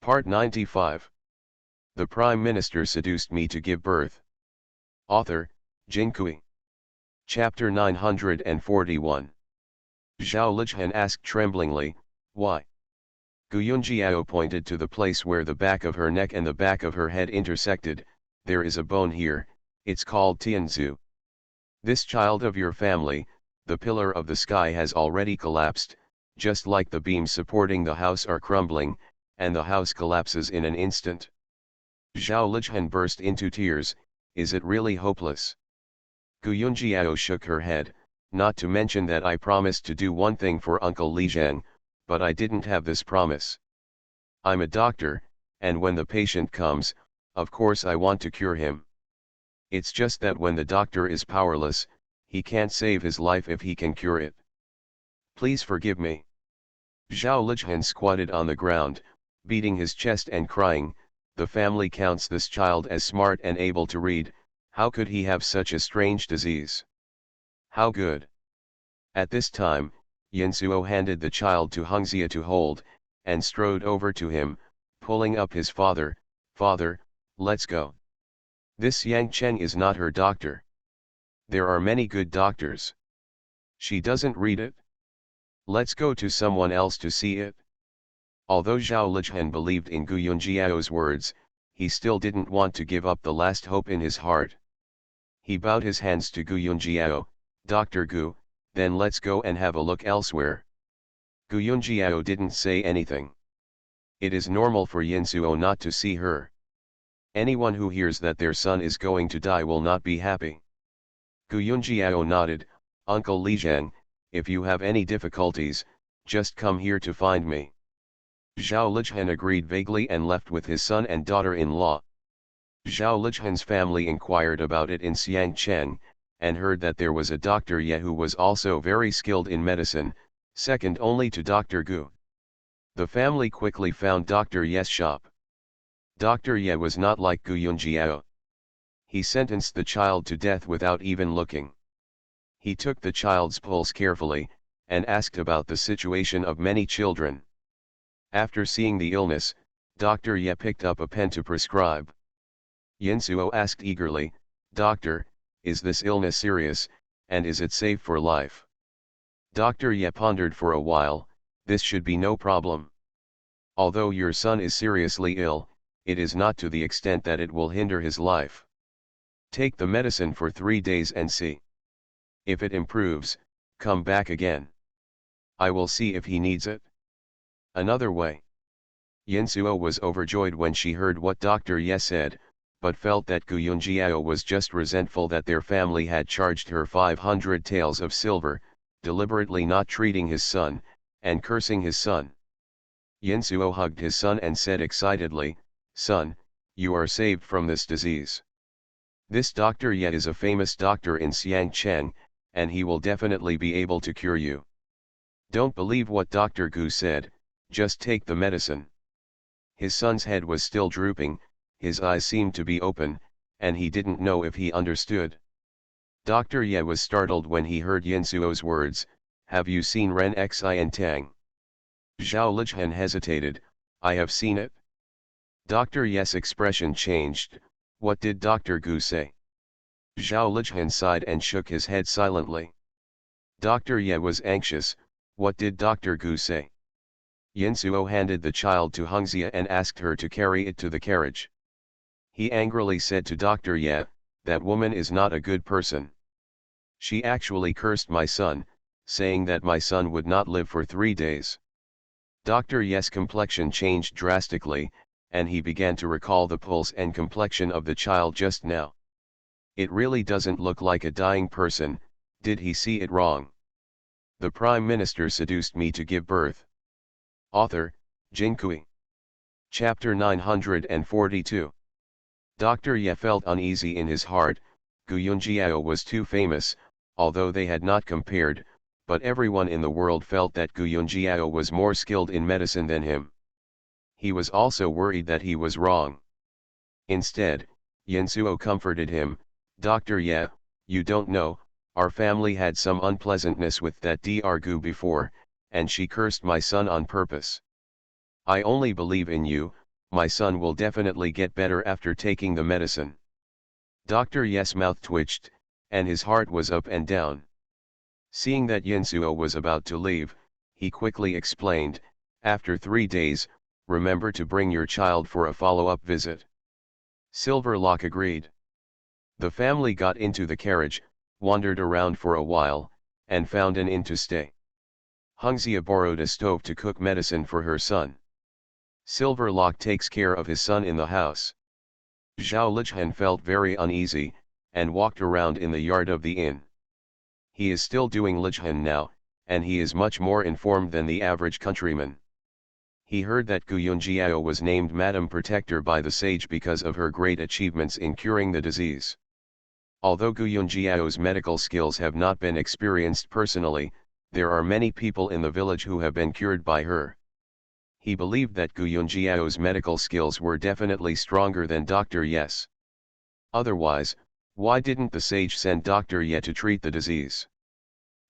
Part 95. The Prime Minister seduced me to give birth. Author, Jinkui. Chapter 941. Zhao Lijian asked tremblingly, why? Gu Yunjiao pointed to the place where the back of her neck and the back of her head intersected. There is a bone here, it's called Tianzu. This child of your family, the pillar of the sky has already collapsed, just like the beams supporting the house are crumbling, and the house collapses in an instant. Zhao Lijian burst into tears. Is it really hopeless? Gu Yunjiao shook her head. Not to mention that I promised to do one thing for Uncle Lijiang, but I didn't have this promise. I'm a doctor, and when the patient comes, of course I want to cure him. It's just that when the doctor is powerless, he can't save his life if he can cure it. Please forgive me. Zhao Lijian squatted on the ground, beating his chest and crying. The family counts this child as smart and able to read. How could he have such a strange disease? How good. At this time, Yansuo handed the child to Hengxia to hold, and strode over to him, pulling up his father. Father, let's go. This Yang Cheng is not her doctor. There are many good doctors. She doesn't read it. Let's go to someone else to see it. Although Zhao Lijian believed in Gu Yunjiao's words, he still didn't want to give up the last hope in his heart. He bowed his hands to Gu Yunjiao. Dr. Gu, then let's go and have a look elsewhere. Gu Yunjiao didn't say anything. It is normal for Yansuo not to see her. Anyone who hears that their son is going to die will not be happy. Gu Yunjiao nodded. Uncle Lijiang, if you have any difficulties, just come here to find me. Zhao Lijian agreed vaguely and left with his son and daughter-in-law. Zhao Lijian's family inquired about it in Xiangcheng, and heard that there was a Dr. Ye who was also very skilled in medicine, second only to Dr. Gu. The family quickly found Dr. Ye's shop. Dr. Ye was not like Gu Yunjiao. He sentenced the child to death without even looking. He took the child's pulse carefully, and asked about the situation of many children. After seeing the illness, Dr. Ye picked up a pen to prescribe. Yansuo asked eagerly, Doctor, is this illness serious, and is it safe for life? Dr. Ye pondered for a while. This should be no problem. Although your son is seriously ill, it is not to the extent that it will hinder his life. Take the medicine for 3 days and see. If it improves, come back again. I will see if he needs it. Another way. Yansuo was overjoyed when she heard what Dr. Ye said, but felt that Gu Yunjiao was just resentful that their family had charged her 500 taels of silver, deliberately not treating his son, and cursing his son. Yansuo hugged his son and said excitedly, Son, you are saved from this disease. This Dr. Ye is a famous doctor in Xiangcheng, and he will definitely be able to cure you. Don't believe what Dr. Gu said, just take the medicine. His son's head was still drooping, his eyes seemed to be open, and he didn't know if he understood. Dr. Ye was startled when he heard Yansuo's words, Have you seen Ren Xi and Tang? Zhao Lijian hesitated. I have seen it. Dr. Ye's expression changed. What did Dr. Gu say? Zhao Lijian sighed and shook his head silently. Dr. Ye was anxious. What did Dr. Gu say? Yansuo handed the child to Hengxia and asked her to carry it to the carriage. He angrily said to Dr. Ye, that woman is not a good person. She actually cursed my son, saying that my son would not live for 3 days. Dr. Ye's complexion changed drastically, and he began to recall the pulse and complexion of the child just now. It really doesn't look like a dying person. Did he see it wrong? The Prime Minister seduced me to give birth. Author, Jinkui. Chapter 942. Dr. Ye felt uneasy in his heart. Gu Yunjiao was too famous, although they had not compared, but everyone in the world felt that Gu Yunjiao was more skilled in medicine than him. He was also worried that he was wrong. Instead, Yansuo comforted him. Dr. Ye, you don't know, our family had some unpleasantness with that Dr. Gu before, and she cursed my son on purpose. I only believe in you, my son will definitely get better after taking the medicine. Dr. Yes' mouth twitched, and his heart was up and down. Seeing that Yinsuo was about to leave, he quickly explained, after 3 days, remember to bring your child for a follow-up visit. Silverlock agreed. The family got into the carriage, wandered around for a while, and found an inn to stay. Hungzia borrowed a stove to cook medicine for her son. Silverlock takes care of his son in the house. Zhao Lichhan felt very uneasy, and walked around in the yard of the inn. He is still doing Lichhan now, and he is much more informed than the average countryman. He heard that Gu Yunjiao was named Madam Protector by the sage because of her great achievements in curing the disease. Although Gu Yunjiao's medical skills have not been experienced personally, there are many people in the village who have been cured by her. He believed that Gu Yunjiao's medical skills were definitely stronger than Dr. Yes. Otherwise, why didn't the sage send Dr. Ye to treat the disease?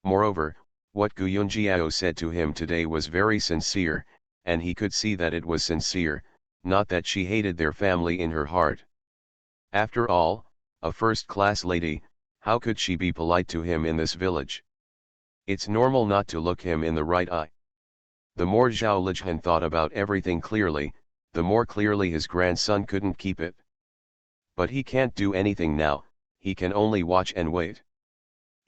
Moreover, what Gu Yunjiao said to him today was very sincere, and he could see that it was sincere, not that she hated their family in her heart. After all, a first-class lady, how could she be polite to him in this village? It's normal not to look him in the right eye. The more Zhao Lichhan thought about everything clearly, the more clearly his grandson couldn't keep it. But he can't do anything now, he can only watch and wait.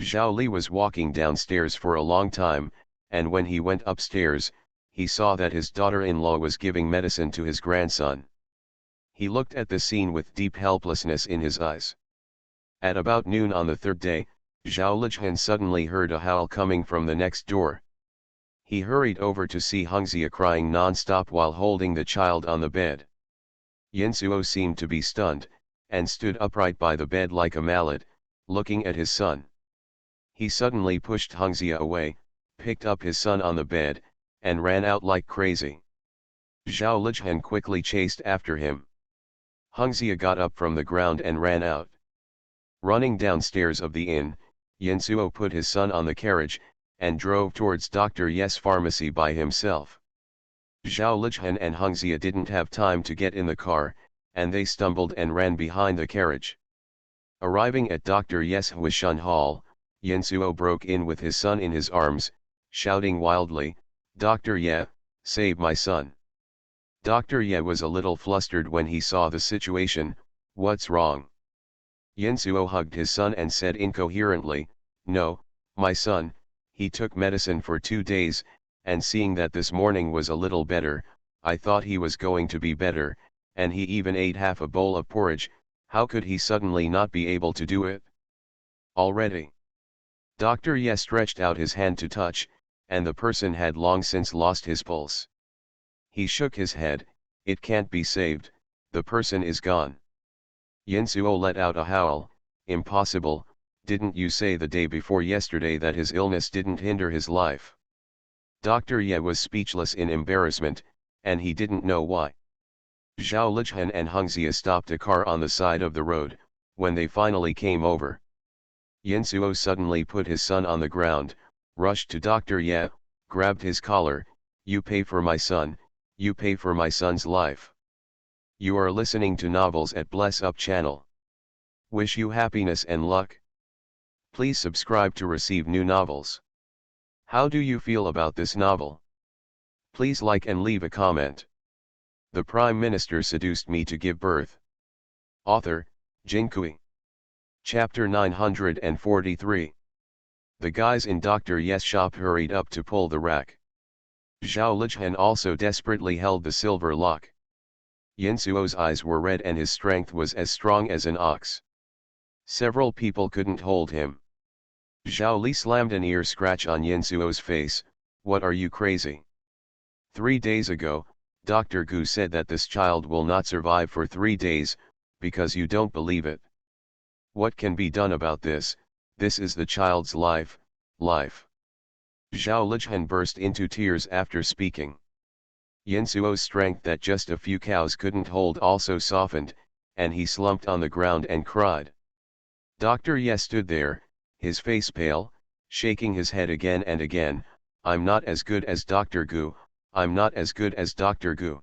Zhao Li was walking downstairs for a long time, and when he went upstairs, he saw that his daughter-in-law was giving medicine to his grandson. He looked at the scene with deep helplessness in his eyes. At about noon on the third day, Zhao Lichhan suddenly heard a howl coming from the next door. He hurried over to see Hungzia crying non-stop while holding the child on the bed. Yinsuo seemed to be stunned, and stood upright by the bed like a mallet, looking at his son. He suddenly pushed Hungzia away, picked up his son on the bed, and ran out like crazy. Zhao Lichhan quickly chased after him. Hungzia got up from the ground and ran out. Running downstairs of the inn, Yinsuo put his son on the carriage, and drove towards Dr. Yes' pharmacy by himself. Zhao Lichhan and Hungzia didn't have time to get in the car, and they stumbled and ran behind the carriage. Arriving at Dr. Yes' Huishun Hall, Yinsuo broke in with his son in his arms, shouting wildly, "Dr. Ye, save my son." Dr. Ye was a little flustered when he saw the situation. "What's wrong?" Yinsuo hugged his son and said incoherently, "No, my son, he took medicine for 2 days, and seeing that this morning was a little better, I thought he was going to be better, and he even ate half a bowl of porridge. How could he suddenly not be able to do it already?" Dr. Ye stretched out his hand to touch, and the person had long since lost his pulse. He shook his head. "It can't be saved, the person is gone." Yinsuo let out a howl. "Impossible, didn't you say the day before yesterday that his illness didn't hinder his life?" Dr. Ye was speechless in embarrassment, and he didn't know why. Zhao Lichhan and Hungzia stopped a car on the side of the road. When they finally came over, Yinsuo suddenly put his son on the ground, rushed to Dr. Ye, grabbed his collar. "You pay for my son, you pay for my son's life." You are listening to Novels at Bless Up channel. Wish you happiness and luck. Please subscribe to receive new novels. How do you feel about this novel? Please like and leave a comment. The Prime Minister seduced me to give birth. Author, Jinkui. Chapter 943. The guys in Dr. Yes' shop hurried up to pull the rack. Zhao Lichhan also desperately held the silver lock. Yinsuo's eyes were red and his strength was as strong as an ox. Several people couldn't hold him. Zhao Li slammed an ear scratch on Yinsuo's face. "What are you crazy? 3 days ago, Dr. Gu said that this child will not survive for 3 days, because you don't believe it. What can be done about this? This is the child's life." Zhao Lichhan burst into tears after speaking. Yinsuo's strength that just a few cows couldn't hold also softened, and he slumped on the ground and cried. Dr. Ye stood there, his face pale, shaking his head again and again. "I'm not as good as Dr. Gu, I'm not as good as Dr. Gu."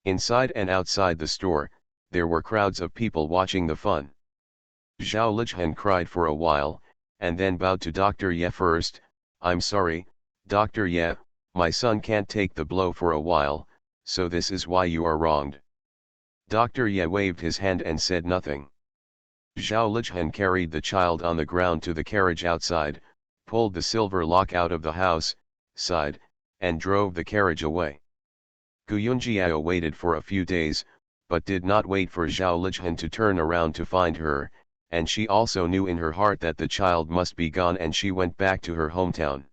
Inside and outside the store, there were crowds of people watching the fun. Zhao Lichhen cried for a while, and then bowed to Dr. Ye first. "I'm sorry, Dr. Ye, my son can't take the blow for a while, so this is why you are wronged." Dr. Ye waved his hand and said nothing. Zhao Lichhen carried the child on the ground to the carriage outside, pulled the silver lock out of the house, sighed, and drove the carriage away. Gu Yunjiao waited for a few days, but did not wait for Zhao Lichhen to turn around to find her, and she also knew in her heart that the child must be gone, and she went back to her hometown.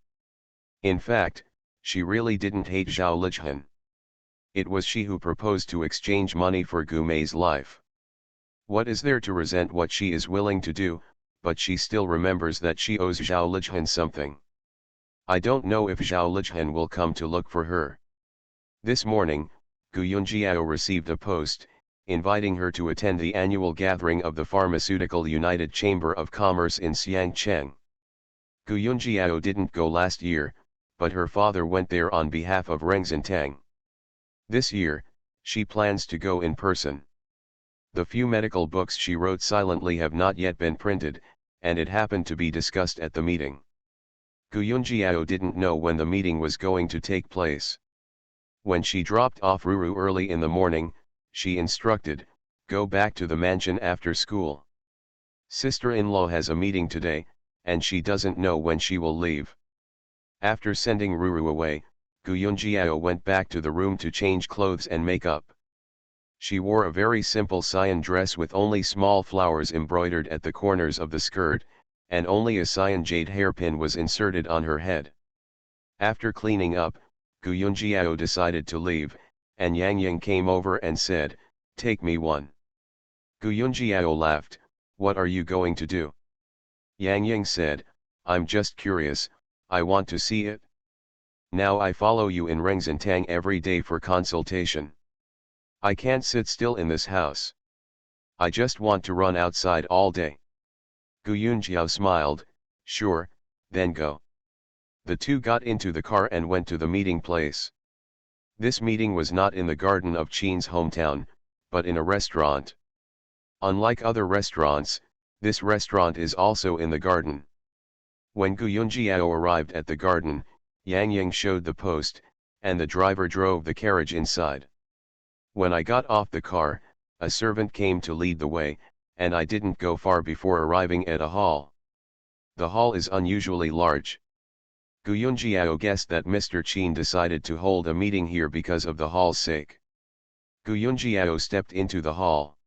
In fact, she really didn't hate Zhao Lichhen. It was she who proposed to exchange money for Gu Mei's life. What is there to resent what she is willing to do, but she still remembers that she owes Zhao Lichhen something. I don't know if Zhao Lichhen will come to look for her. This morning, Gu Yunjiao received a post, inviting her to attend the annual gathering of the Pharmaceutical United Chamber of Commerce in Xiangcheng. Gu Yunjiao didn't go last year, but her father went there on behalf of Reng Zintang. This year, she plans to go in person. The few medical books she wrote silently have not yet been printed, and it happened to be discussed at the meeting. Gu Yunjiao didn't know when the meeting was going to take place. When she dropped off Ruru early in the morning, she instructed, "Go back to the mansion after school. Sister-in-law has a meeting today, and she doesn't know when she will leave." After sending Ruru away, Gu Yunjiao went back to the room to change clothes and make up. She wore a very simple cyan dress with only small flowers embroidered at the corners of the skirt, and only a cyan jade hairpin was inserted on her head. After cleaning up, Gu Yunjiao decided to leave, and Yang Yang came over and said, "Take me one." Gu Yunjiao laughed, "What are you going to do?" Yang Yang said, "I'm just curious, I want to see it. Now I follow you in Reng Zintang every day for consultation. I can't sit still in this house. I just want to run outside all day." Gu Yunjiao smiled, "Sure, then go." The two got into the car and went to the meeting place. This meeting was not in the garden of Qin's hometown, but in a restaurant. Unlike other restaurants, this restaurant is also in the garden. When Gu Yunjiao arrived at the garden, Yang Yang showed the post, and the driver drove the carriage inside. When I got off the car, a servant came to lead the way, and I didn't go far before arriving at a hall. The hall is unusually large. Gu Yunjiao guessed that Mr. Qin decided to hold a meeting here because of the hall's sake. Gu Yunjiao stepped into the hall.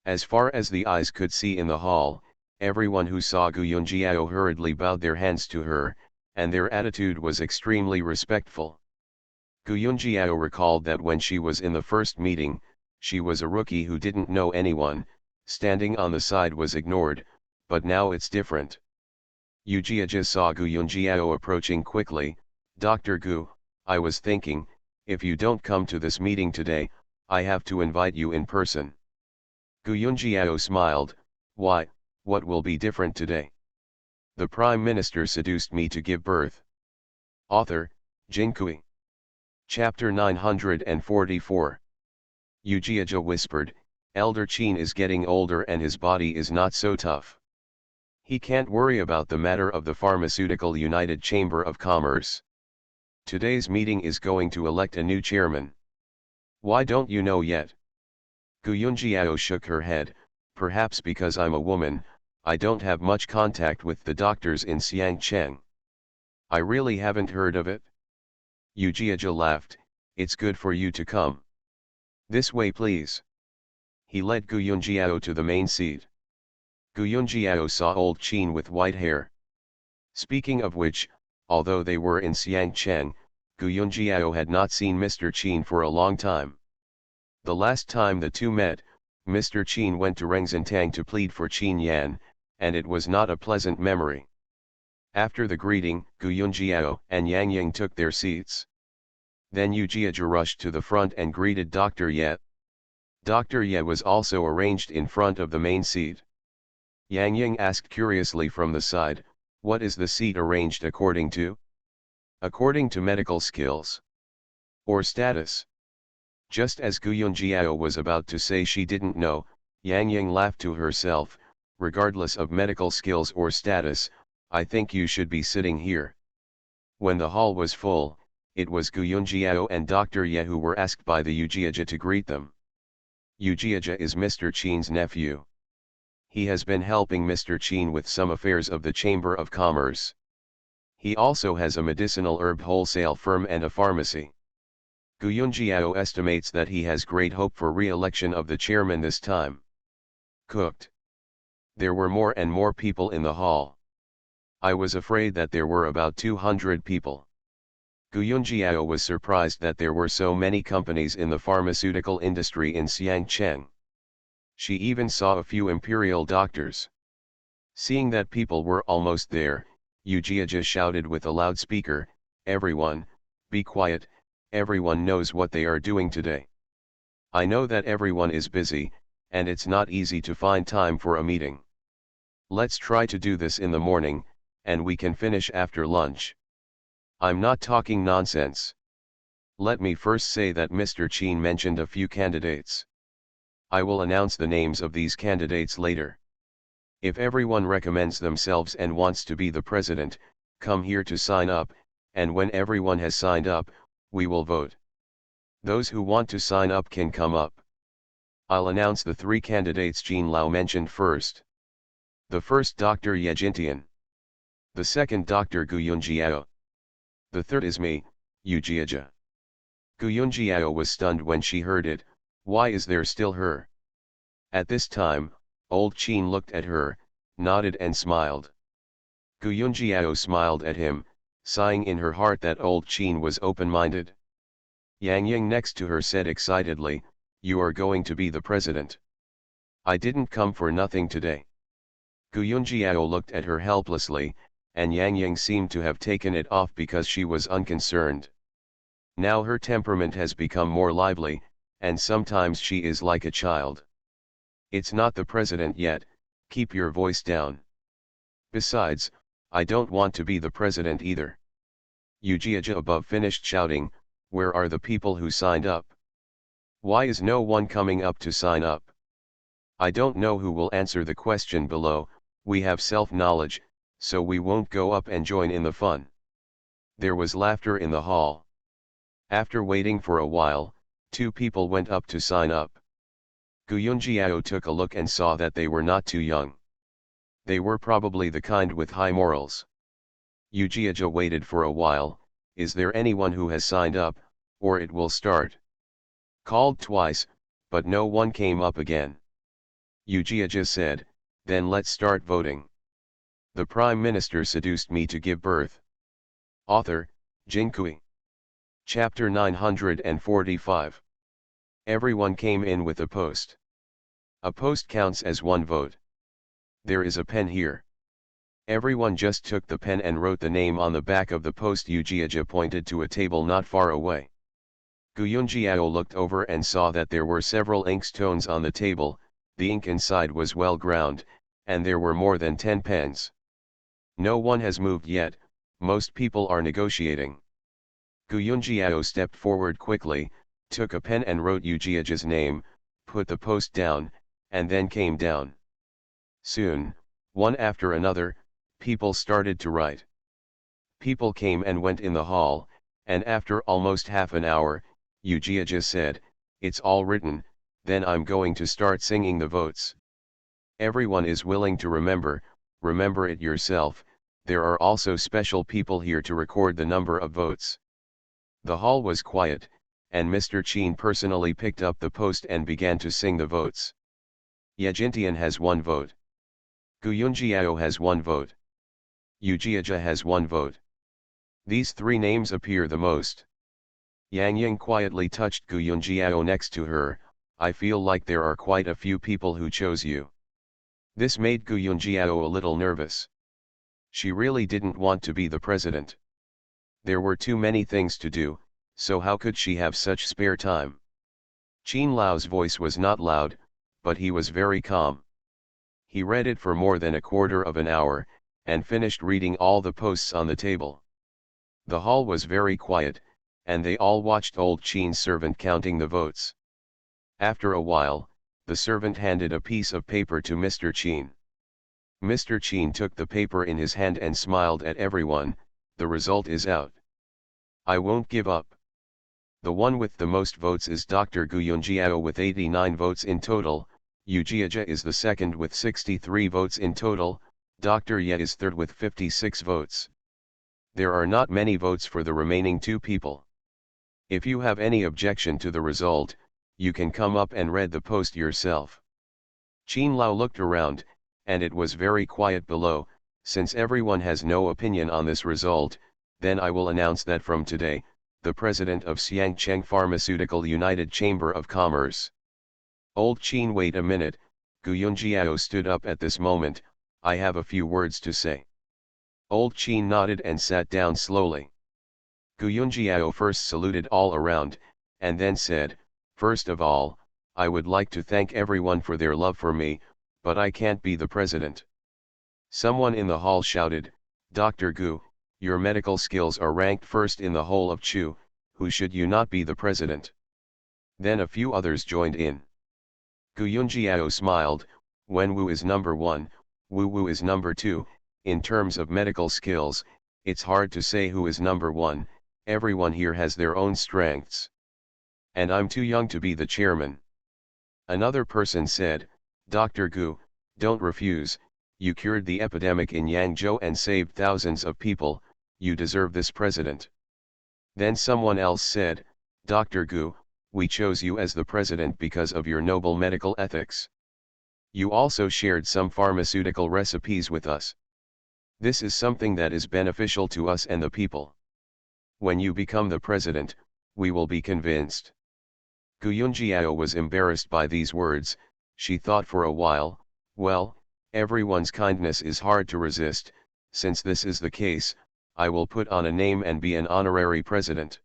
As far as the eyes could see in the hall, everyone who saw Gu Yunjiao hurriedly bowed their hands to her, and their attitude was extremely respectful. Gu Yunjiao recalled that when she was in the first meeting, she was a rookie who didn't know anyone, standing on the side was ignored, but now it's different. Yu Jiajia saw Gu Yunjiao approaching quickly. "Dr. Gu, I was thinking, if you don't come to this meeting today, I have to invite you in person." Gu Yunjiao smiled, "Why, what will be different today?" "The Prime Minister seduced me to give birth." Author, Jinkui. Chapter 944. Yu Jiajia whispered, "Elder Qin is getting older and his body is not so tough. He can't worry about the matter of the Pharmaceutical United Chamber of Commerce. Today's meeting is going to elect a new chairman. Why don't you know yet?" Gu Yunjiao shook her head, "Perhaps because I'm a woman, I don't have much contact with the doctors in Xiangcheng. I really haven't heard of it." Yu Jiajia laughed, "It's good for you to come. This way please." He led Gu Yunjiao to the main seat. Gu Yunjiao saw old Qin with white hair. Speaking of which, although they were in Xiangcheng, Gu Yunjiao had not seen Mr. Qin for a long time. The last time the two met, Mr. Qin went to Reng Zintang to plead for Qin Yan, and it was not a pleasant memory. After the greeting, Gu Yunjiao and Yang Yang took their seats. Then Yu Jiajia rushed to the front and greeted Dr. Ye. Dr. Ye was also arranged in front of the main seat. Yang Yang asked curiously from the side, "What is the seat arranged according to?" "According to medical skills. Or status." Just as Guyunjiao was about to say she didn't know, Yang Yang laughed to herself, regardless of medical skills or status, I think you should be sitting here. When the hall was full, it was Guyunjiao and Dr. Ye who were asked by the Yujiaja to greet them. Yujiaja is Mr. Qin's nephew. He has been helping Mr. Qin with some affairs of the Chamber of Commerce. He also has a medicinal herb wholesale firm and a pharmacy. Guyunjiao estimates that he has great hope for re-election of the chairman this time. Cooked. There were more and more people in the hall. I was afraid that there were about 200 people. Guyunjiao was surprised that there were so many companies in the pharmaceutical industry in Xiangcheng. She even saw a few imperial doctors. Seeing that people were almost there, Yujiaja shouted with a loudspeaker, "Everyone, be quiet, everyone knows what they are doing today. I know that everyone is busy, and it's not easy to find time for a meeting. Let's try to do this in the morning, and we can finish after lunch. I'm not talking nonsense. Let me first say that Mr. Qin mentioned a few candidates. I will announce the names of these candidates later. If everyone recommends themselves and wants to be the president, come here to sign up, and when everyone has signed up, we will vote. Those who want to sign up can come up. I'll announce the three candidates Jean Lao mentioned first. The first Dr. Ye Jintian. The second Dr. Guyunjiao. The third is me, Yujiaja. Guyunjiao was stunned when she heard it. Why is there still her? At this time, old Qin looked at her, nodded and smiled. Guyunjiao smiled at him, sighing in her heart that old Qin was open-minded. Yang Yang next to her said excitedly, "You are going to be the president." "I didn't come for nothing today." Guyunjiao looked at her helplessly, and Yang Yang seemed to have taken it off because she was unconcerned. Now her temperament has become more lively, and sometimes she is like a child. "It's not the president yet, keep your voice down. Besides, I don't want to be the president either." Yujiaja above finished shouting, "Where are the people who signed up? Why is no one coming up to sign up? I don't know who will answer the question below, we have self-knowledge, so we won't go up and join in the fun." There was laughter in the hall. After waiting for a while, 2 people went up to sign up. Guyunjiao took a look and saw that they were not too young. They were probably the kind with high morals. Yujiaja waited for a while, "Is there anyone who has signed up, or it will start?" Called twice, but no one came up again. Yujiaja said, "Then let's start voting." The Prime Minister seduced me to give birth. Author, Jinkui. Chapter 945. Everyone came in with a post. A post counts as 1 vote. There is a pen here. Everyone just took the pen and wrote the name on the back of the post. Yujiaja pointed to a table not far away. Guyunjiao looked over and saw that there were several inkstones on the table, the ink inside was well ground, and there were more than 10 pens. No one has moved yet, most people are negotiating. Guyunjiao stepped forward quickly, took a pen and wrote Yujiaja's name, put the post down, and then came down. Soon, one after another, people started to write. People came and went in the hall, and after almost half an hour, Yujiaja said, "It's all written, then I'm going to start singing the votes. Everyone is willing to remember it yourself, there are also special people here to record the number of votes." The hall was quiet, and Mr. Qin personally picked up the post and began to sing the votes. Yejintian has 1 vote. Guyunjiao has 1 vote. Yujiaja has 1 vote. These 3 names appear the most. Yang Yang quietly touched Guyunjiao next to her, "I feel like there are quite a few people who chose you." This made Guyunjiao a little nervous. She really didn't want to be the president. There were too many things to do, so how could she have such spare time? Qin Lao's voice was not loud, but he was very calm. He read it for more than a quarter of an hour, and finished reading all the posts on the table. The hall was very quiet, and they all watched old Chin's servant counting the votes. After a while, the servant handed a piece of paper to Mr. Chin. Mr. Chin took the paper in his hand and smiled at everyone. The result is out. I won't give up. The one with the most votes is Dr. Gu Yunjiao with 89 votes in total, Yu Jiajia is the second with 63 votes in total, Dr. Ye is third with 56 votes. There are not many votes for the remaining two people. If you have any objection to the result, you can come up and read the post yourself. Qin Lao looked around, and it was very quiet below. Since everyone has no opinion on this result, then I will announce that from today, the president of Xiangcheng Pharmaceutical United Chamber of Commerce. Old Qin, wait a minute, Gu Yunjiao stood up at this moment. I have a few words to say. Old Qin nodded and sat down slowly. Gu Yunjiao first saluted all around, and then said, first of all, I would like to thank everyone for their love for me, but I can't be the president. Someone in the hall shouted, Dr. Gu, your medical skills are ranked first in the whole of Chu, who should you not be the president? Then a few others joined in. Gu Yunjiao smiled, when Wu is number one, Wu is number two. In terms of medical skills, it's hard to say who is number one. Everyone here has their own strengths. And I'm too young to be the chairman. Another person said, Dr. Gu, don't refuse, you cured the epidemic in Yangzhou and saved thousands of people, you deserve this president. Then someone else said, Dr. Gu, we chose you as the president because of your noble medical ethics. You also shared some pharmaceutical recipes with us. This is something that is beneficial to us and the people. When you become the president, we will be convinced. Gu Yunjiao was embarrassed by these words. She thought for a while, well, everyone's kindness is hard to resist. Since this is the case, I will put on a name and be an honorary president.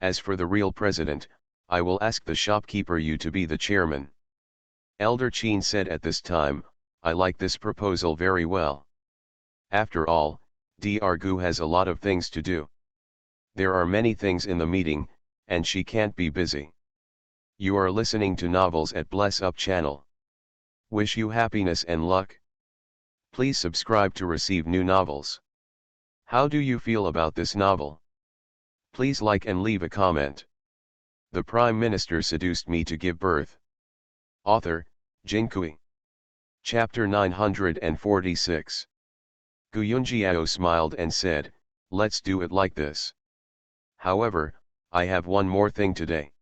As for the real president, I will ask the shopkeeper Yu to be the chairman. Elder Qin said at this time, I like this proposal very well. After all, Dr. Gu has a lot of things to do. There are many things in the meeting, and she can't be busy. You are listening to Novels at Bless Up channel. Wish you happiness and luck. Please subscribe to receive new novels. How do you feel about this novel? Please like and leave a comment. The Prime Minister seduced me to give birth. Author, Jin Kui. Chapter 946. Gu Yunjiao smiled and said, let's do it like this. However, I have one more thing today.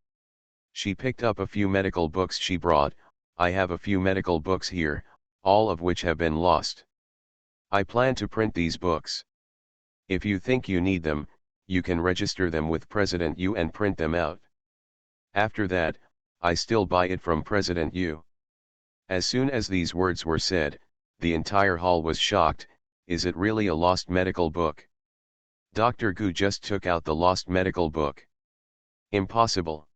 She picked up a few medical books she brought. I have a few medical books here, all of which have been lost. I plan to print these books. If you think you need them, you can register them with President Yu and print them out. After that, I still buy it from President Yu. As soon as these words were said, the entire hall was shocked. Is it really a lost medical book? Dr. Gu just took out the lost medical book. Impossible.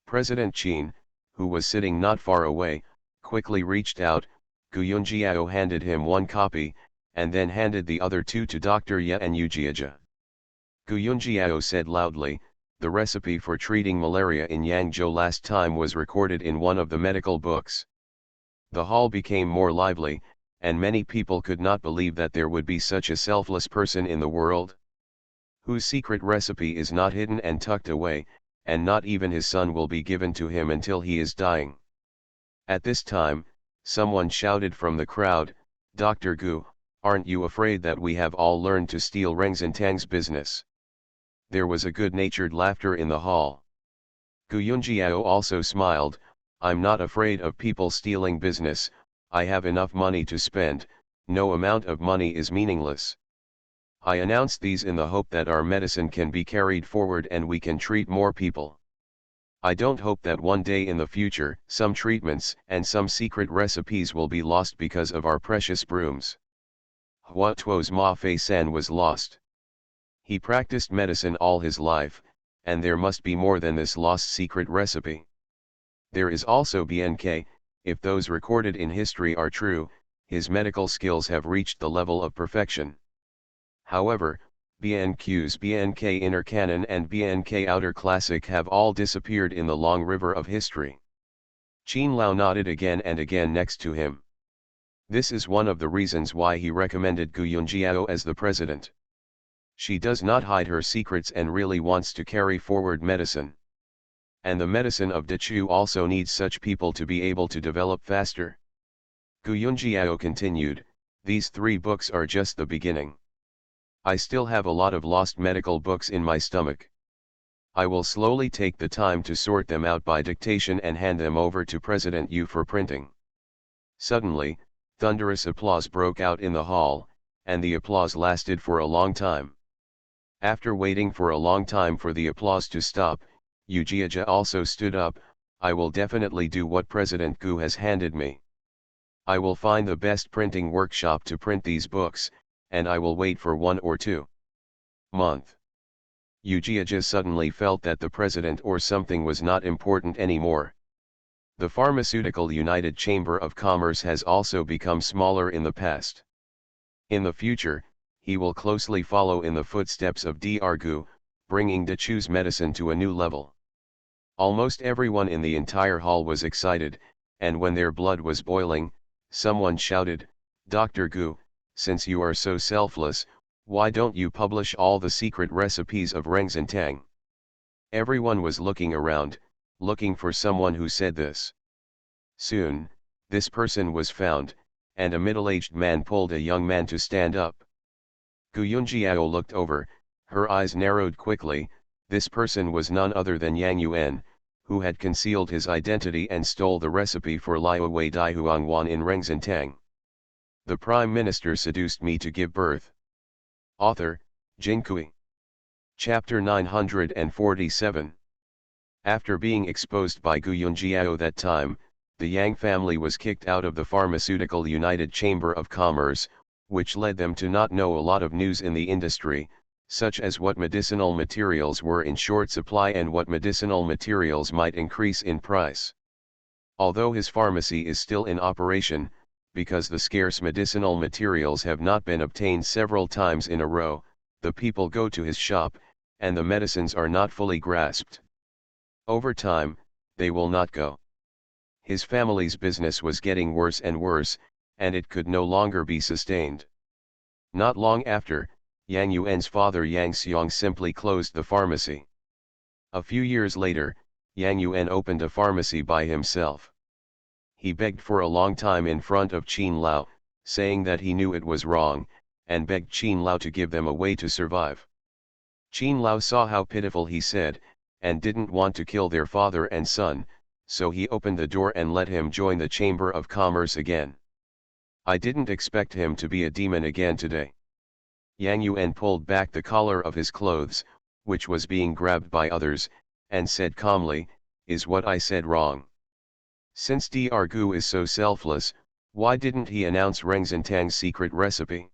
President Qin, who was sitting not far away, quickly reached out. Gu Yunjiao handed him one copy, and then handed the other two to Dr. Ye and Yu Jiajia. Gu Yunjiao said loudly, the recipe for treating malaria in Yangzhou last time was recorded in one of the medical books. The hall became more lively, and many people could not believe that there would be such a selfless person in the world, whose secret recipe is not hidden and tucked away, and not even his son will be given to him until he is dying. At this time, someone shouted from the crowd, Dr. Gu, aren't you afraid that we have all learned to steal Reng Zintang's business? There was a good-natured laughter in the hall. Gu Yunjiao also smiled, I'm not afraid of people stealing business. I have enough money to spend, no amount of money is meaningless. I announce these in the hope that our medicine can be carried forward and we can treat more people. I don't hope that one day in the future, some treatments and some secret recipes will be lost because of our precious brooms. Hua Tuo's Ma Fei San was lost. He practiced medicine all his life, and there must be more than this lost secret recipe. There is also BNK, if those recorded in history are true, his medical skills have reached the level of perfection. However, BNQs BNK Inner Canon and BNK Outer Classic have all disappeared in the long river of history. Qin Lao nodded again and again next to him. This is one of the reasons why he recommended Gu Yunjiao as the president. She does not hide her secrets and really wants to carry forward medicine. And the medicine of Dechu also needs such people to be able to develop faster. Gu Yunjiao continued, these 3 books are just the beginning. I still have a lot of lost medical books in my stomach. I will slowly take the time to sort them out by dictation and hand them over to President Yu for printing. Suddenly, thunderous applause broke out in the hall, and the applause lasted for a long time. After waiting for a long time for the applause to stop, Yu Jiajia also stood up. I will definitely do what President Gu has handed me. I will find the best printing workshop to print these books, and I will wait for 1 or 2 months. Yu Jiajia suddenly felt that the president or something was not important anymore. The Pharmaceutical United Chamber of Commerce has also become smaller in the past. In the future, he will closely follow in the footsteps of Dr. Gu, bringing Dechu's medicine to a new level. Almost everyone in the entire hall was excited, and when their blood was boiling, someone shouted, Dr. Gu, since you are so selfless, why don't you publish all the secret recipes of Rengzintang? Everyone was looking around, looking for someone who said this. Soon, this person was found, and a middle-aged man pulled a young man to stand up. Gu Yunjiao looked over, her eyes narrowed quickly. This person was none other than Yang Yuan, who had concealed his identity and stole the recipe for Liu Wei Dai Huangwan in Rengzintang. The Prime Minister seduced me to give birth. Author, Jin Kui. Chapter 947. After being exposed by Gu Yunjiao that time, the Yang family was kicked out of the Pharmaceutical United Chamber of Commerce, which led them to not know a lot of news in the industry, such as what medicinal materials were in short supply and what medicinal materials might increase in price. Although his pharmacy is still in operation, because the scarce medicinal materials have not been obtained several times in a row, the people go to his shop, and the medicines are not fully grasped. Over time, they will not go. His family's business was getting worse and worse, and it could no longer be sustained. Not long after, Yang Yuan's father Yang Xiong simply closed the pharmacy. A few years later, Yang Yuan opened a pharmacy by himself. He begged for a long time in front of Qin Lao, saying that he knew it was wrong, and begged Qin Lao to give them a way to survive. Qin Lao saw how pitiful he said, and didn't want to kill their father and son, so he opened the door and let him join the Chamber of Commerce again. I didn't expect him to be a demon again today. Yang Yuan pulled back the collar of his clothes, which was being grabbed by others, and said calmly, is what I said wrong? Since Dr. Gu is so selfless, why didn't he announce Rengzintang's secret recipe?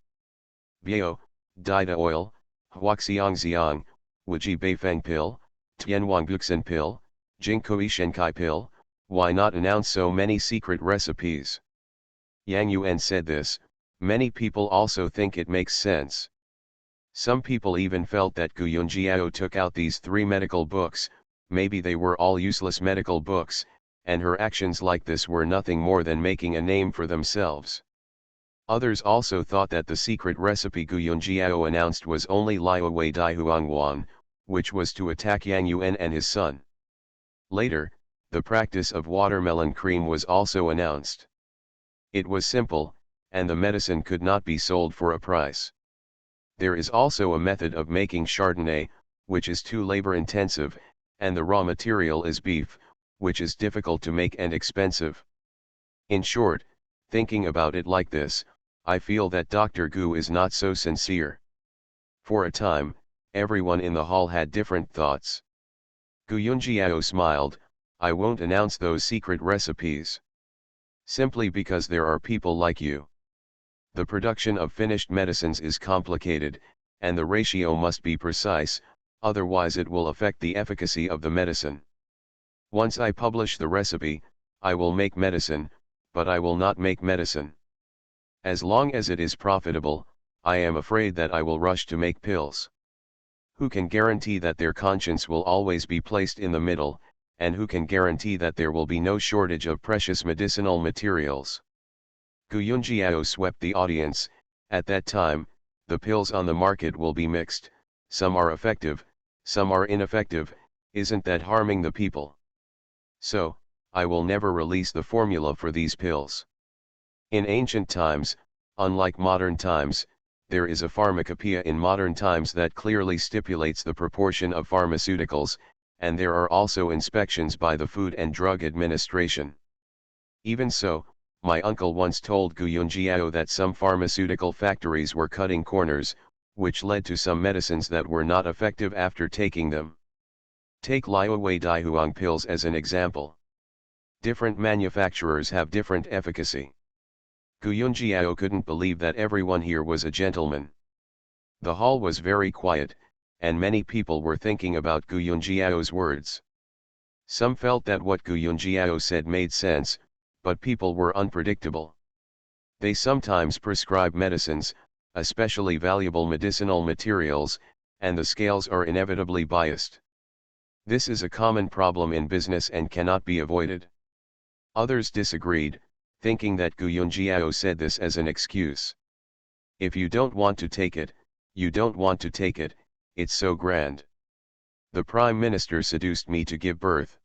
Bio, Dida oil, Huaxiangxiang, Wuji Beifeng pill, Tianwangbuxin pill, Jinkui Shenkai pill, why not announce so many secret recipes? Yang Yuan said this. Many people also think it makes sense. Some people even felt that Gu Yunjiao took out these 3 medical books, maybe they were all useless medical books, and her actions like this were nothing more than making a name for themselves. Others also thought that the secret recipe Gu Yunjiao announced was only Liu Wei Dai Huangwan, which was to attack Yang Yuan and his son. Later, the practice of watermelon cream was also announced. It was simple, and the medicine could not be sold for a price. There is also a method of making Chardonnay, which is too labor-intensive, and the raw material is beef, which is difficult to make and expensive. In short, thinking about it like this, I feel that Dr. Gu is not so sincere. For a time, everyone in the hall had different thoughts. Gu Yunjiao smiled, I won't announce those secret recipes. Simply because there are people like you. The production of finished medicines is complicated, and the ratio must be precise, otherwise it will affect the efficacy of the medicine. Once I publish the recipe, I will make medicine, but I will not make medicine. As long as it is profitable, I am afraid that I will rush to make pills. Who can guarantee that their conscience will always be placed in the middle, and who can guarantee that there will be no shortage of precious medicinal materials? Gu Yunjiao swept the audience. At that time, the pills on the market will be mixed, some are effective, some are ineffective, isn't that harming the people? So, I will never release the formula for these pills. In ancient times, unlike modern times, there is a pharmacopoeia in modern times that clearly stipulates the proportion of pharmaceuticals, and there are also inspections by the Food and Drug Administration. Even so, my uncle once told Gu Yunjiao that some pharmaceutical factories were cutting corners, which led to some medicines that were not effective after taking them. Take Liuwei Daihuang pills as an example. Different manufacturers have different efficacy. Gu Yunjiao couldn't believe that everyone here was a gentleman. The hall was very quiet, and many people were thinking about Gu Yunjiao's words. Some felt that what Gu Yunjiao said made sense, but people were unpredictable. They sometimes prescribe medicines, especially valuable medicinal materials, and the scales are inevitably biased. This is a common problem in business and cannot be avoided. Others disagreed, thinking that Gu Yunjiao said this as an excuse. If you don't want to take it, you don't want to take it, it's so grand. The Prime Minister seduced me to give birth.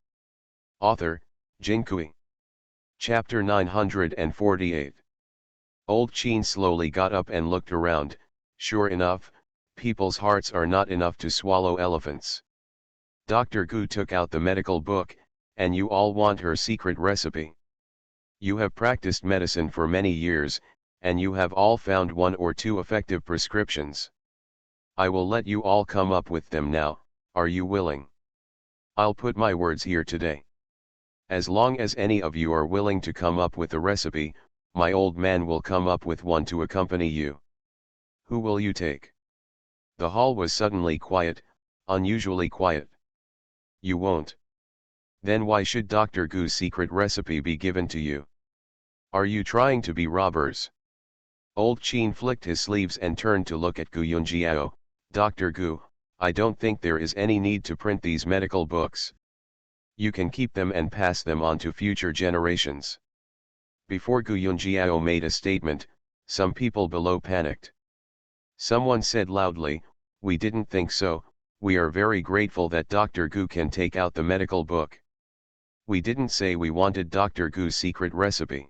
Author, Jin Kui. Chapter 948. Old Qin slowly got up and looked around. Sure enough, people's hearts are not enough to swallow elephants. Dr. Gu took out the medical book, and you all want her secret recipe. You have practiced medicine for many years, and you have all found one or two effective prescriptions. I will let you all come up with them now, are you willing? I'll put my words here today. As long as any of you are willing to come up with a recipe, my old man will come up with one to accompany you. Who will you take? The hall was suddenly quiet, unusually quiet. You won't. Then why should Dr. Gu's secret recipe be given to you? Are you trying to be robbers? Old Qin flicked his sleeves and turned to look at Gu Yunjiao. Dr. Gu, I don't think there is any need to print these medical books. You can keep them and pass them on to future generations. Before Gu Yunjiao made a statement, some people below panicked. Someone said loudly, we didn't think so, we are very grateful that Dr. Gu can take out the medical book. We didn't say we wanted Dr. Gu's secret recipe.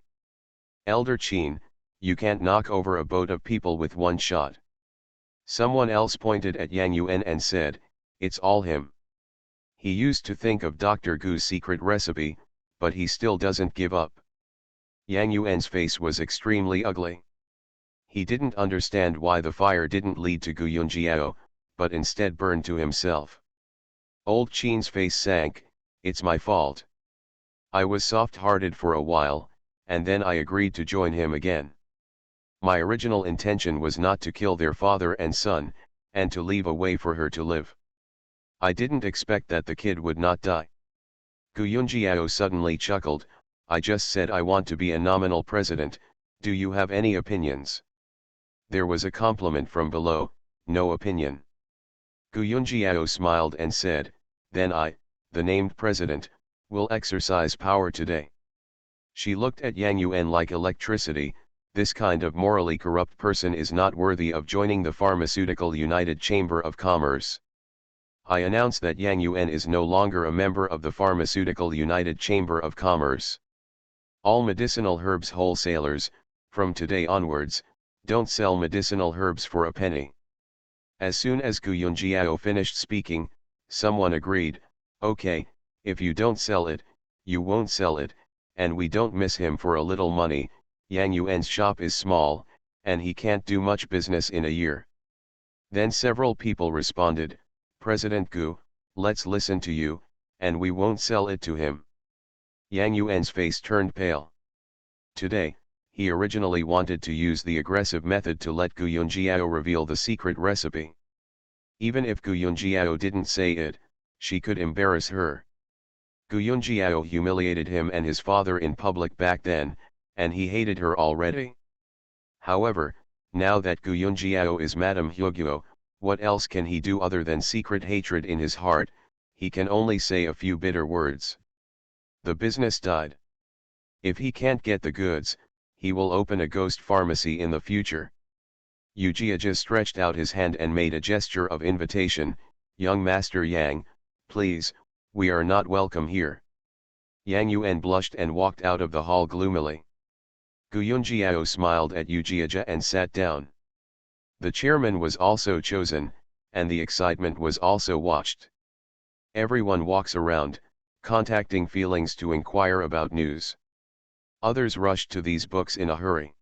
Elder Qin, you can't knock over a boat of people with one shot. Someone else pointed at Yang Yuan and said, it's all him. He used to think of Dr. Gu's secret recipe, but he still doesn't give up. Yang Yuan's face was extremely ugly. He didn't understand why the fire didn't lead to Gu Yunjiao, but instead burned to himself. Old Qin's face sank, it's my fault. I was soft-hearted for a while, and then I agreed to join him again. My original intention was not to kill their father and son, and to leave a way for her to live. I didn't expect that the kid would not die. Gu Yunjiao suddenly chuckled, I just said I want to be a nominal president, do you have any opinions? There was a compliment from below, no opinion. Gu Yunjiao smiled and said, then I, the named president, will exercise power today. She looked at Yang Yuan like electricity, this kind of morally corrupt person is not worthy of joining the Pharmaceutical United Chamber of Commerce. I announce that Yang Yuan is no longer a member of the Pharmaceutical United Chamber of Commerce. All medicinal herbs wholesalers, from today onwards, don't sell medicinal herbs for a penny. As soon as Gu Yunjiao finished speaking, someone agreed, okay, if you don't sell it, you won't sell it, and we don't miss him for a little money. Yang Yuan's shop is small, and he can't do much business in a year. Then several people responded, President Gu, let's listen to you, and we won't sell it to him. Yang Yuan's face turned pale. Today, he originally wanted to use the aggressive method to let Gu Yunjiao reveal the secret recipe. Even if Gu Yunjiao didn't say it, she could embarrass her. Gu Yunjiao humiliated him and his father in public back then, and he hated her already. However, now that Gu Yunjiao is Madame Huguo, What else can he do other than secret hatred in his heart? He can only say a few bitter words. The business died. If he can't get the goods, he will open a ghost pharmacy in the future. Ujiaja stretched out his hand and made a gesture of invitation. Young Master Yang, please, we are not welcome here. Yang Yuan blushed and walked out of the hall gloomily. Gu Yunjiao smiled at Ujiaja and sat down. The chairman was also chosen, and the excitement was also watched. Everyone walks around, contacting feelings to inquire about news. Others rushed to these books in a hurry.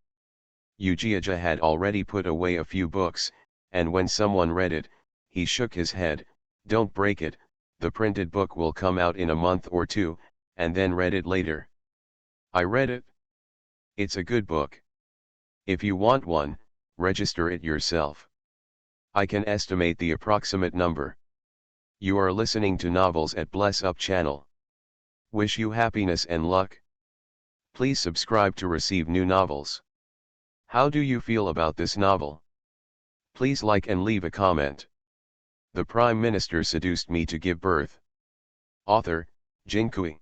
Ujiaja had already put away a few books, and when someone read it, he shook his head. Don't break it, the printed book will come out in a month or two, and then read it later. I read it. It's a good book. If you want one, register it yourself. I can estimate the approximate number. You are listening to Novels at Bless Up channel. Wish you happiness and luck. Please subscribe to receive new novels. How do you feel about this novel? Please like and leave a comment. The Prime Minister seduced me to give birth. Author, Jinkui.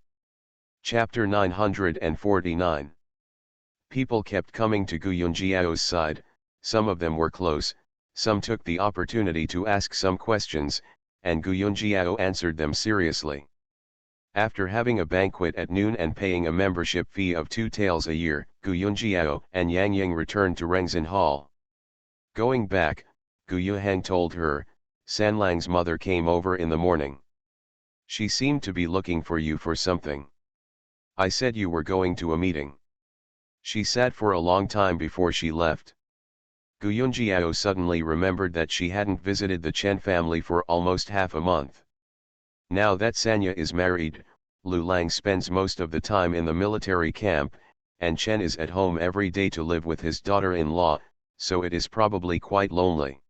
Chapter 949. People kept coming to Gu Yunjiao's side, some of them were close, some took the opportunity to ask some questions, and Gu Yunjiao answered them seriously. After having a banquet at noon and paying a membership fee of 2 taels a year, Gu Yunjiao and Yang Ying returned to Rengzin Hall. Going back, Gu Yuhang told her, Sanlang's mother came over in the morning. She seemed to be looking for you for something. I said you were going to a meeting. She sat for a long time before she left. Gu Yunjiao suddenly remembered that she hadn't visited the Chen family for almost half a month. Now that Sanya is married, Lu Lang spends most of the time in the military camp, and Chen is at home every day to live with his daughter-in-law, so it is probably quite lonely.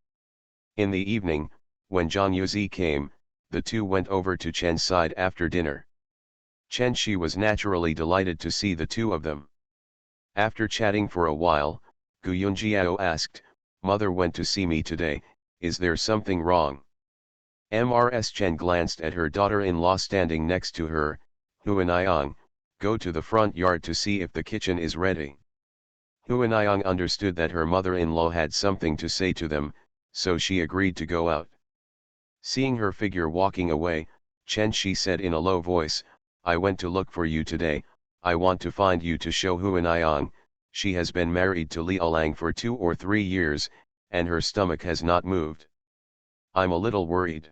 In the evening, when Zhang Yuzi came, the two went over to Chen's side after dinner. Chen Shi was naturally delighted to see the two of them. After chatting for a while, Gu Yunjiao asked, Mother went to see me today, is there something wrong? Mrs. Chen glanced at her daughter-in-law standing next to her. Huanayang, go to the front yard to see if the kitchen is ready. Huanayang understood that her mother-in-law had something to say to them, so she agreed to go out. Seeing her figure walking away, Chen Shi said in a low voice, I went to look for you today, I want to find you to show Huanayang. She has been married to Liaolang for 2 or 3 years, and her stomach has not moved. I'm a little worried.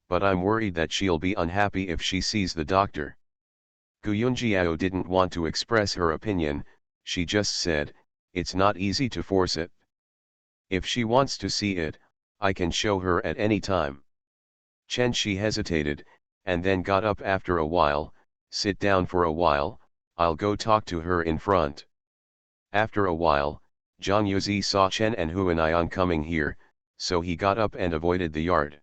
But I'm worried that she'll be unhappy if she sees the doctor. Gu Yunjiao didn't want to express her opinion, she just said, it's not easy to force it. If she wants to see it, I can show her at any time. Chen Shi hesitated, and then got up after a while, sit down for a while, I'll go talk to her in front. After a while, Zhang Yuzi saw Chen and Huanayang coming here, so he got up and avoided the yard.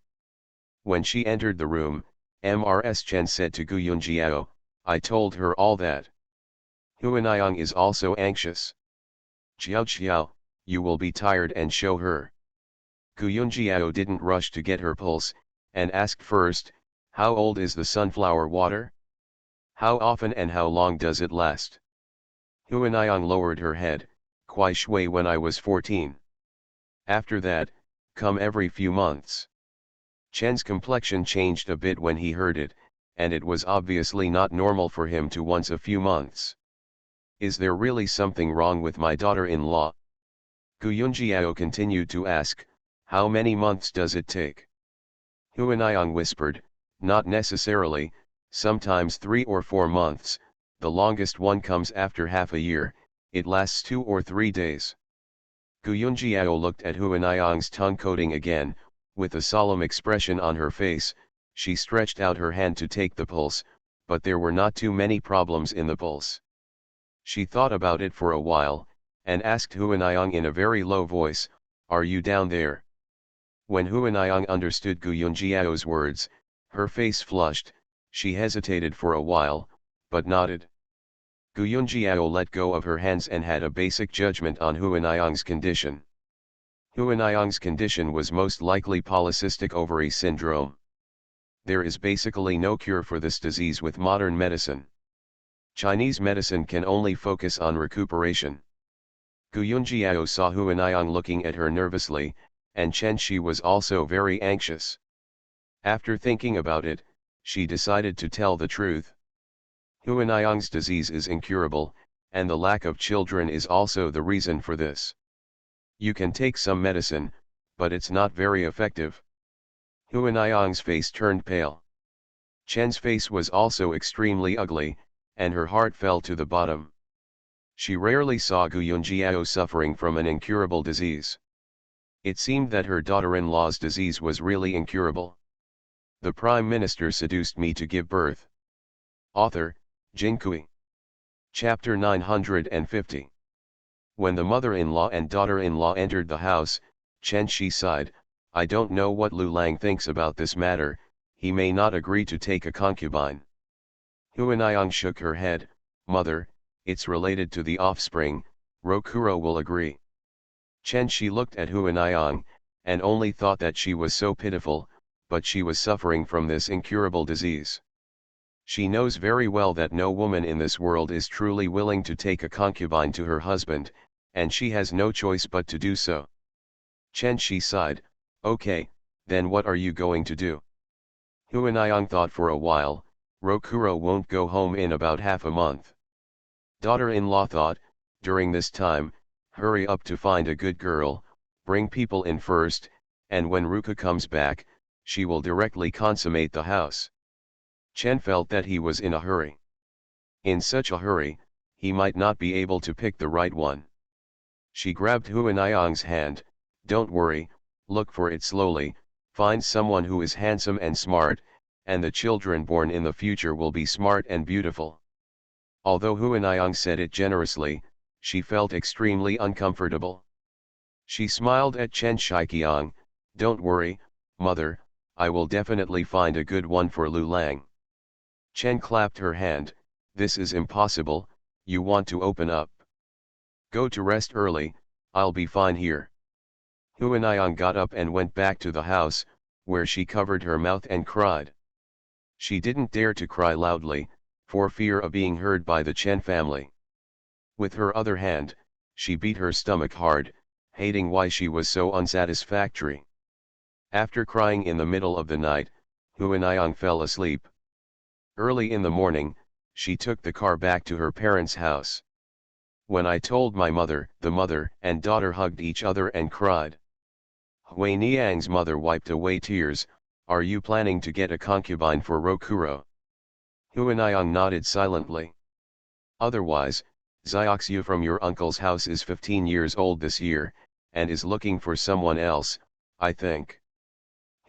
When she entered the room, Mrs. Chen said to Gu Yunjiao, I told her all that. Huanayang is also anxious. Xiao, you will be tired and show her. Gu Yunjiao didn't rush to get her pulse, and asked first, how old is the sunflower water? How often and how long does it last? Huanayang lowered her head, Kuai Shui when I was 14. After that, come every few months. Chen's complexion changed a bit when he heard it, and it was obviously not normal for him to once a few months. Is there really something wrong with my daughter-in-law? Gu Yunjiao continued to ask, how many months does it take? Huanayang whispered, not necessarily, sometimes 3 or 4 months, the longest one comes after half a year, it lasts 2 or 3 days. Gu Yunjiao looked at Huanayang's tongue coating again, with a solemn expression on her face, she stretched out her hand to take the pulse, but there were not too many problems in the pulse. She thought about it for a while, and asked Huanayang in a very low voice, are you down there? When Huanayang understood Gu Yunjiao's words, her face flushed, she hesitated for a while, but nodded. Gu Yunjiao let go of her hands and had a basic judgment on Huanayang's condition. Huanayang's condition was most likely polycystic ovary syndrome. There is basically no cure for this disease with modern medicine. Chinese medicine can only focus on recuperation. Gu Yunjiao saw Huanayang looking at her nervously, and Chen Shi was also very anxious. After thinking about it, she decided to tell the truth. Huanayang's disease is incurable, and the lack of children is also the reason for this. You can take some medicine, but it's not very effective. Huanayang's face turned pale. Chen's face was also extremely ugly, and her heart fell to the bottom. She rarely saw Gu Yunjiao suffering from an incurable disease. It seemed that her daughter-in-law's disease was really incurable. The Prime Minister seduced me to give birth. Author, Jin Kui. Chapter 950. When the mother-in-law and daughter-in-law entered the house, Chen Shi sighed, "I don't know what Lu Lang thinks about this matter, he may not agree to take a concubine." Huanayang shook her head, "Mother, it's related to the offspring, Rokuro will agree." Chen Shi looked at Huanayang, and only thought that she was so pitiful, but she was suffering from this incurable disease. She knows very well that no woman in this world is truly willing to take a concubine to her husband, and she has no choice but to do so. Chen Shi sighed, "Okay, then what are you going to do?" Huanayang thought for a while, "Rokuro won't go home in about half a month." Daughter-in-law thought, "During this time, hurry up to find a good girl, bring people in first, and when Ruka comes back, she will directly consummate the house." Chen felt that he was in a hurry. In such a hurry, he might not be able to pick the right one. She grabbed Huanayang's hand, "Don't worry, look for it slowly, find someone who is handsome and smart, and the children born in the future will be smart and beautiful." Although Huanayang said it generously, she felt extremely uncomfortable. She smiled at Chen Shiqiang, "Don't worry, mother, I will definitely find a good one for Lu Lang." Chen clapped her hand, "This is impossible, you want to open up. Go to rest early, I'll be fine here." Huanayang got up and went back to the house, where she covered her mouth and cried. She didn't dare to cry loudly, for fear of being heard by the Chen family. With her other hand, she beat her stomach hard, hating why she was so unsatisfactory. After crying in the middle of the night, Huanayang fell asleep. Early in the morning, she took the car back to her parents' house. "When I told my mother," the mother and daughter hugged each other and cried. Huanayang's mother wiped away tears, "Are you planning to get a concubine for Rokuro?" Huanayang nodded silently. "Otherwise, Xiaoxiu from your uncle's house is 15 years old this year, and is looking for someone else, I think."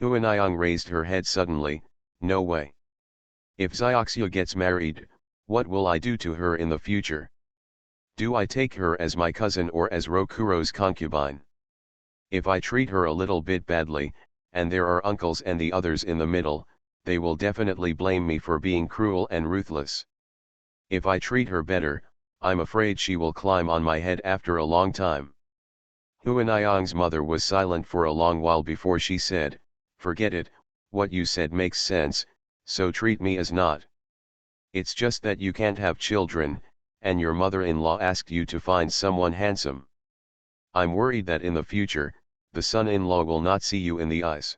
Huanayang raised her head suddenly, "No way. If Xiaoxiu gets married, what will I do to her in the future? Do I take her as my cousin or as Rokuro's concubine? If I treat her a little bit badly, and there are uncles and the others in the middle, they will definitely blame me for being cruel and ruthless. If I treat her better, I'm afraid she will climb on my head after a long time." Huanayang's mother was silent for a long while before she said, "Forget it, what you said makes sense, so treat me as not. It's just that you can't have children, and your mother-in-law asked you to find someone handsome. I'm worried that in the future, the son-in-law will not see you in the eyes."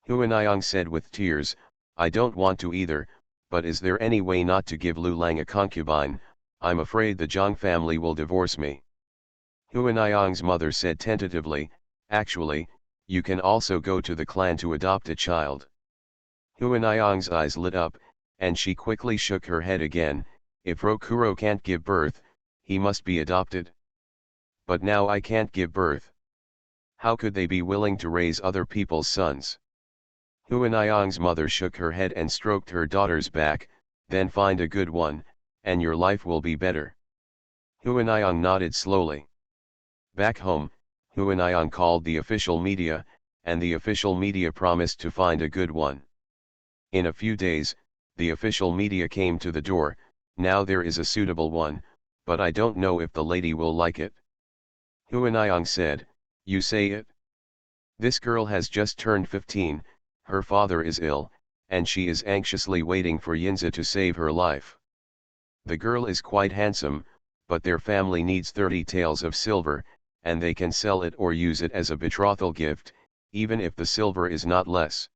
Huanayang said with tears, "I don't want to either, but is there any way not to give Lu Lang a concubine? I'm afraid the Zhang family will divorce me." Huanayang's mother said tentatively, "Actually, you can also go to the clan to adopt a child." Huanayang's eyes lit up, and she quickly shook her head again, "If Rokuro can't give birth, he must be adopted. But now I can't give birth. How could they be willing to raise other people's sons?" Huanayang's mother shook her head and stroked her daughter's back, "Then find a good one, and your life will be better." Huanayang nodded slowly. Back home, Huanayang called the official media, and the official media promised to find a good one. In a few days, the official media came to the door, "Now there is a suitable one, but I don't know if the lady will like it." Huanayang said, You say it? This girl has just turned 15, her father is ill, and she is anxiously waiting for Yinza to save her life. The girl is quite handsome, but their family needs 30 taels of silver, and they can sell it or use it as a betrothal gift, even if the silver is not less.